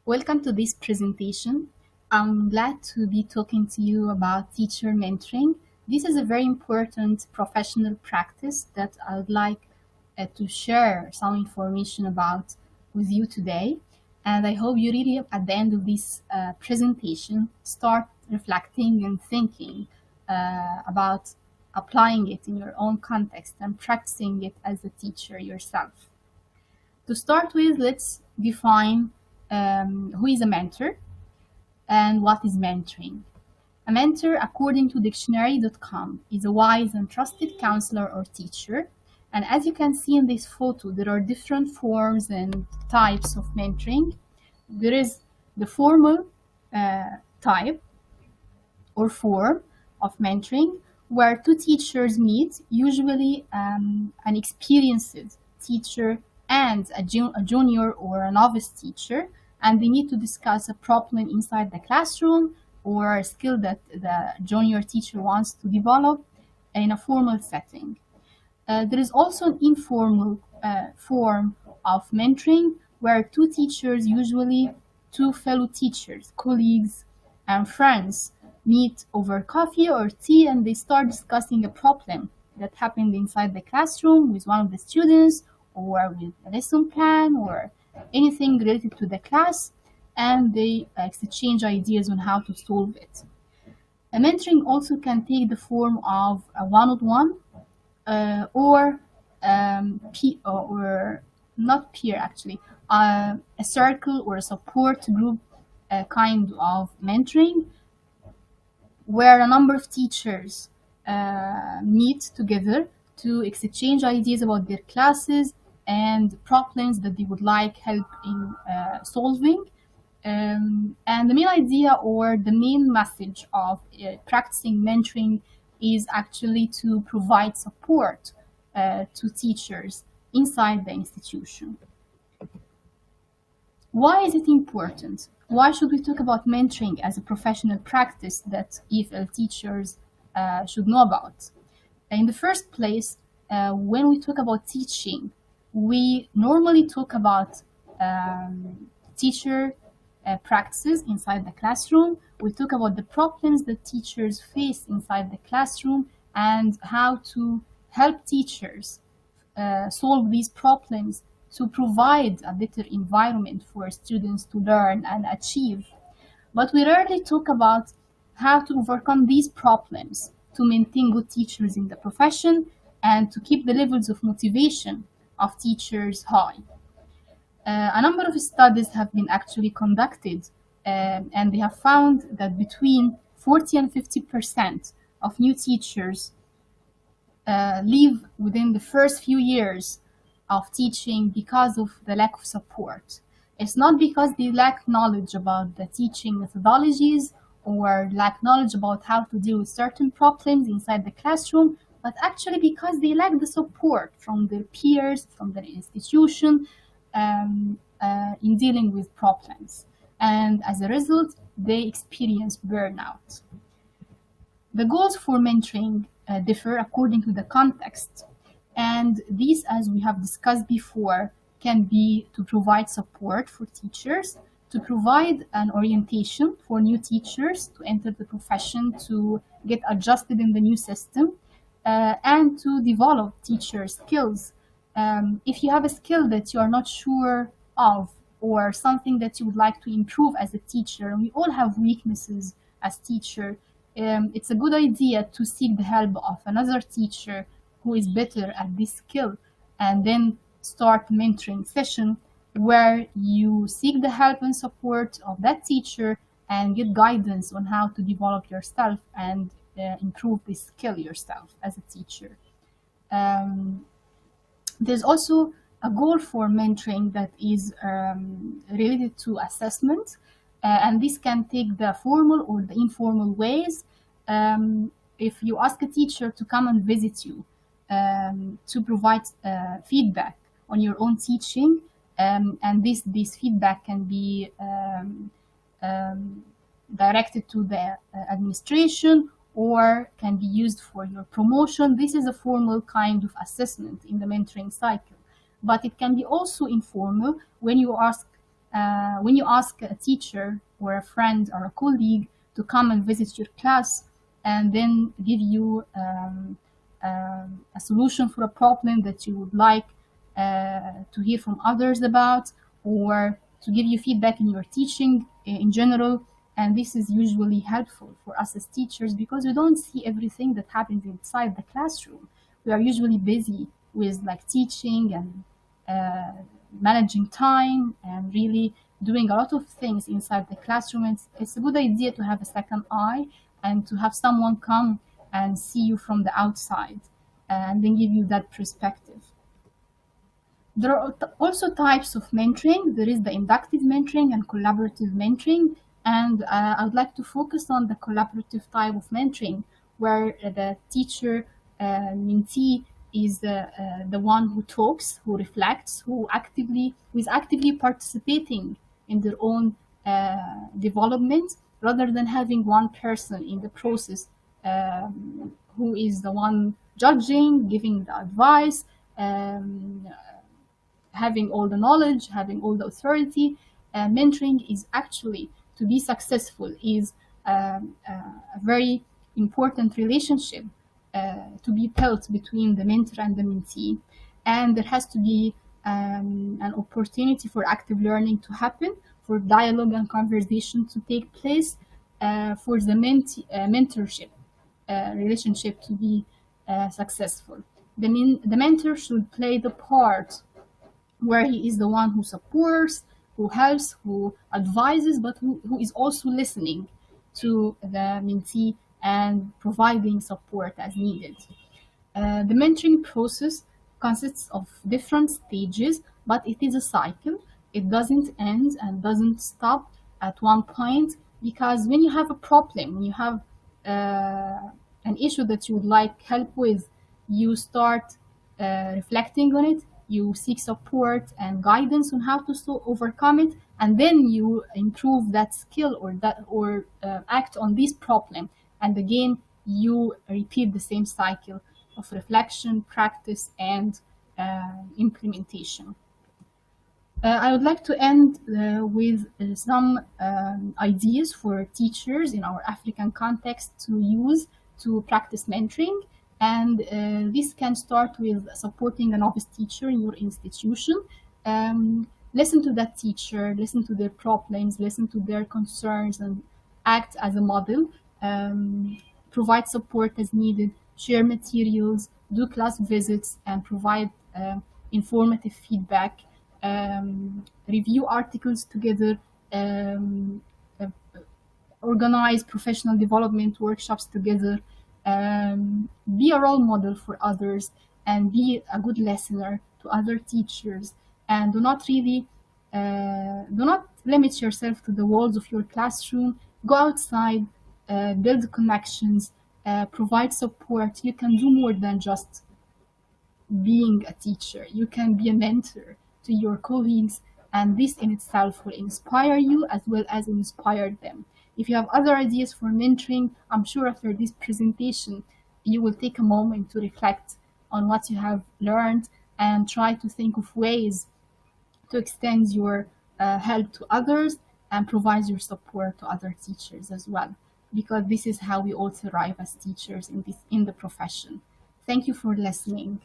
Welcome to this presentation. I'm glad to be talking to you about teacher mentoring. This is a very important professional practice that I would like to share some information about with you today. And I hope you really, at the end of this presentation, start reflecting and thinking about applying it in your own context and practicing it as a teacher yourself. To start with, let's define who is a mentor and what is mentoring. A mentor, according to dictionary.com, is a wise and trusted counselor or teacher. And as you can see in this photo, there are different forms and types of mentoring. There is the formal type or form of mentoring, where two teachers meet, usually an experienced teacher and a junior or a novice teacher, and they need to discuss a problem inside the classroom or a skill that the junior teacher wants to develop in a formal setting. There is also an informal form of mentoring where two teachers, usually two fellow teachers, colleagues, and friends, meet over coffee or tea and they start discussing a problem that happened inside the classroom with one of the students or with a lesson plan or anything related to the class, and they exchange ideas on how to solve it. Mentoring also can take the form of a one-on-one or not peer actually, a circle or a support group kind of mentoring, where a number of teachers meet together to exchange ideas about their classes and problems that they would like help in solving. And the main idea or the main message of practicing mentoring is actually to provide support to teachers inside the institution. Why is it important? Why should we talk about mentoring as a professional practice that EFL teachers should know about? In the first place, when we talk about teaching, we normally talk about teacher practices inside the classroom. We talk about the problems that teachers face inside the classroom and how to help teachers solve these problems to provide a better environment for students to learn and achieve. But we rarely talk about how to overcome these problems to maintain good teachers in the profession and to keep the levels of motivation of teachers high. A number of studies have been actually conducted and they have found that between 40 and 50% of new teachers leave within the first few years of teaching because of the lack of support. It's not because they lack knowledge about the teaching methodologies or lack knowledge about how to deal with certain problems inside the classroom, but actually because they lack the support from their peers, from their institution, in dealing with problems. And as a result, they experience burnout. The goals for mentoring differ according to the context. And these, as we have discussed before, can be to provide support for teachers, to provide an orientation for new teachers to enter the profession, to get adjusted in the new system, and to develop teacher skills. If you have a skill that you are not sure of or something that you would like to improve as a teacher, and we all have weaknesses as teachers, it's a good idea to seek the help of another teacher who is better at this skill, and then start mentoring session where you seek the help and support of that teacher and get guidance on how to develop yourself and improve this skill yourself as a teacher. There's also a goal for mentoring that is related to assessment, and this can take the formal or the informal ways. If you ask a teacher to come and visit you to provide feedback on your own teaching, and this feedback can be directed to the administration or can be used for your promotion. This is a formal kind of assessment in the mentoring cycle. But it can be also informal when you ask when you ask a teacher or a friend or a colleague to come and visit your class and then give you a solution for a problem that you would like to hear from others about, or to give you feedback in your teaching in general. And this is usually helpful for us as teachers because we don't see everything that happens inside the classroom. We are usually busy with like teaching and managing time and really doing a lot of things inside the classroom. It's a good idea to have a second eye and to have someone come and see you from the outside and then give you that perspective. There are also types of mentoring. There is the inductive mentoring and collaborative mentoring. And I would like to focus on the collaborative type of mentoring, where the teacher mentee is the one who talks, who reflects, who is actively participating in their own development, rather than having one person in the process who is the one judging, giving the advice, having all the knowledge, having all the authority. Mentoring is actually, to be successful, is a very important relationship to be built between the mentor and the mentee. And there has to be an opportunity for active learning to happen, for dialogue and conversation to take place, for the mentorship relationship to be successful. The mentor should play the part where he is the one who supports, who helps, who advises, but who is also listening to the mentee and providing support as needed. The mentoring process consists of different stages, but it is a cycle. It doesn't end and doesn't stop at one point, because when you have a problem, when you have an issue that you would like help with, you start reflecting on it, you seek support and guidance on how to overcome it, and then you improve that skill or act on this problem. And again, you repeat the same cycle of reflection, practice, and implementation. I would like to end with some ideas for teachers in our African context to use to practice mentoring. And this can start with supporting a novice teacher in your institution. Listen to that teacher, listen to their problems, listen to their concerns, and act as a model. Provide support as needed, share materials, do class visits, and provide informative feedback. Review articles together, organize professional development workshops together, be a role model for others, and be a good listener to other teachers. And do not limit yourself to the walls of your classroom. Go outside, build connections, provide support. You can do more than just being a teacher. You can be a mentor to your colleagues, and this in itself will inspire you as well as inspire them. If you have other ideas for mentoring, I'm sure after this presentation, you will take a moment to reflect on what you have learned and try to think of ways to extend your help to others and provide your support to other teachers as well, because this is how we all thrive as teachers in the profession. Thank you for listening.